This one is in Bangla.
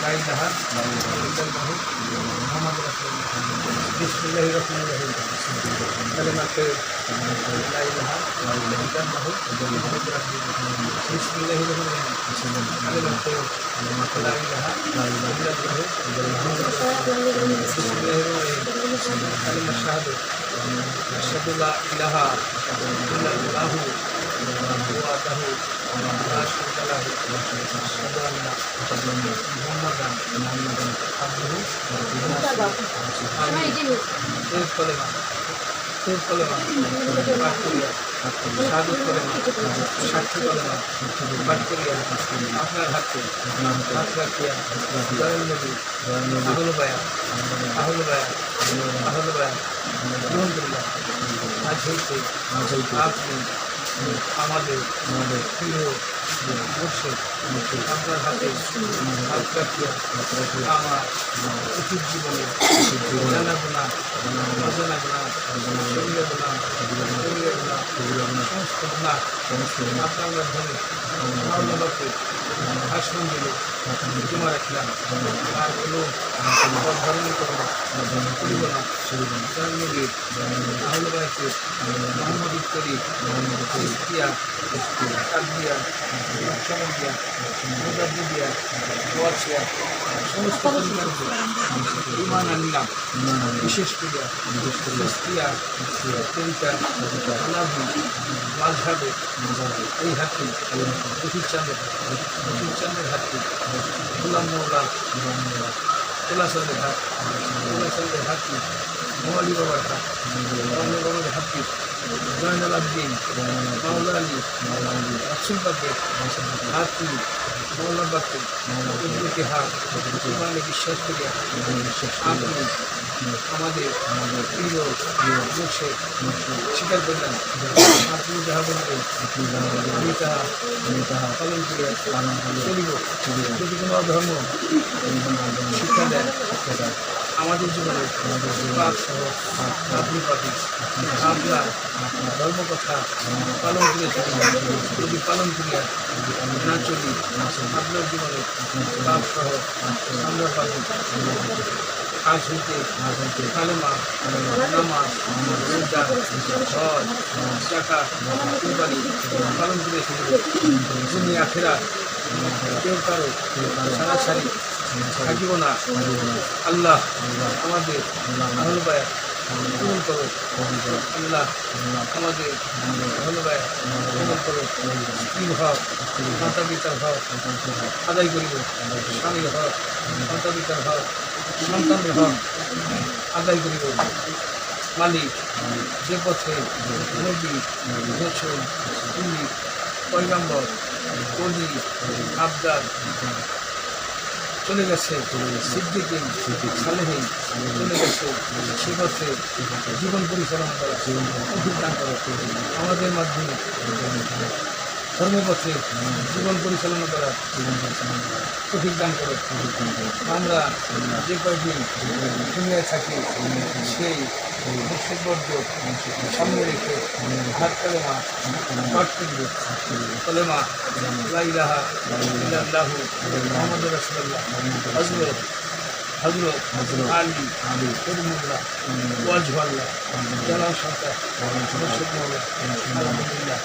লা ইলাহা ইল্লাল্লাহু মুহাম্মাদুর রাসূলুল্লাহ। বিসমিল্লাহির রহমানির রহিম। কালিমাতে লা ইলাহা ইল্লাল্লাহু মুহাম্মাদুর রাসূলুল্লাহ। বিসমিল্লাহির রহমানির রহিম। কালিমাতে লা ইলাহা ইল্লাল্লাহু মুহাম্মাদুর রাসূলুল্লাহ। বিসমিল্লাহির রহমানির রহিম। কালিমা শাহাদাত আশহাদু লা ইলাহা ইল্লাল্লাহু ওয়াহদাহু লা শারীকা লাহু আশহাদু আন্না মুহাম্মাদান আবদুহু ওয়া রাসূলুহু। এই কলেমা পাঠ করিয়া শাহাদাত কলেমা সাক্ষী কলেমা পাঠ করিয়া আপনার হাতে হাত রাখিয়া দয়াল নবী আহলে বায়াত গ্রহণ করিলাম। আজ হইতে আপনি আমাদের প্রিয় মুর্শিদ, আপনার হাতে হাত রাখিয়া আমার উচিত জীবনে জানা গুণা অজানা গুণা সঙ্গে গুণা সমস্ত গুণা আপনার মাধ্যমে আল্লাহকে ভাষণ দিলে জমা রাখলাম। আর কোনো ধরনের করিব না। নবীর আহলে বায়াতের মোহাম্মদ উত্তরী ইস্তিয়া কাদরিয়া নকশবন্দিয়া মুজাদ্দিদিয়া ওয়াসিয়া সমস্ত পরিবারকে ঈমান আনলাম। বিশেষ করিয়া ইস্তিয়া তরিকা হানাফি মাযহাবে এই হাতি রশিদ হাতি গোলাম মোল্লা তোলাচন্দের হাতি মোয়ালি বাবার হাতি জয়নাল আবদিন মাওলা আলী রাসূল বাকের হাতি মৌলা বাকের এগুলোকে হাত ইমানে বিশ্বাস করিয়া আপনি আমাদের প্রিয় মুর্শিদ স্বীকার করলেন। আপনি যাহা বলবেন আমি তাহা পালন করিয়া চলিব। যদি কোনো ধর্ম শিক্ষা দেন আমাদের জীবনে পাপ সহ আপনি পাবি। আপনার ধর্মকথা পালন করেছেন। যদি পালন করিয়া না চলি আপনার জীবনে পাপ সহ আমরা পাবি। আজ হইতে কালেমা নামাজ রোজা হজ জাকাত কুরবানি পালন করে দুনিয়া আখিরাত কেউ কারো সারাসারি থাকিব না। আল্লাহ আমাদের আহলে বায়াত কবুল করো। আল্লাহ আমাদের আহলে বায়াত কবুল করো। স্ত্রীর হক মাতা পিতার হক আদায় করিব। স্বামীর হক মাতা পিতার হক সন্তানের হক আদায় করিব। মালিক যে পথে নবী রসূল পয়গম্বর কলি আবদার চলে গেছে, সিদ্দিকিন সালেহিন চলে গেছে, সে পথে জীবন পরিচালনা করা অভিজ্ঞান করা আমাদের মাধ্যমে ধর্মপথে জীবন পরিচালনা করার তৌফিক দান করো। আমরা যে কয়েকদিন দুনিয়ায় থাকি সেই মুর্শিদ বর্জ্য সামনে রেখে হাত কালেমা পাঠ করব। কালেমা লা ইলাহা ইল্লাল্লাহু মুহাম্মাদুর রাসূলুল্লাহ। হযরত আলী করিমুল্লাহ ওয়াজহুল্লাহ জালাল সরকার মুর্শিদ মওলা আলহামদুলিল্লাহ।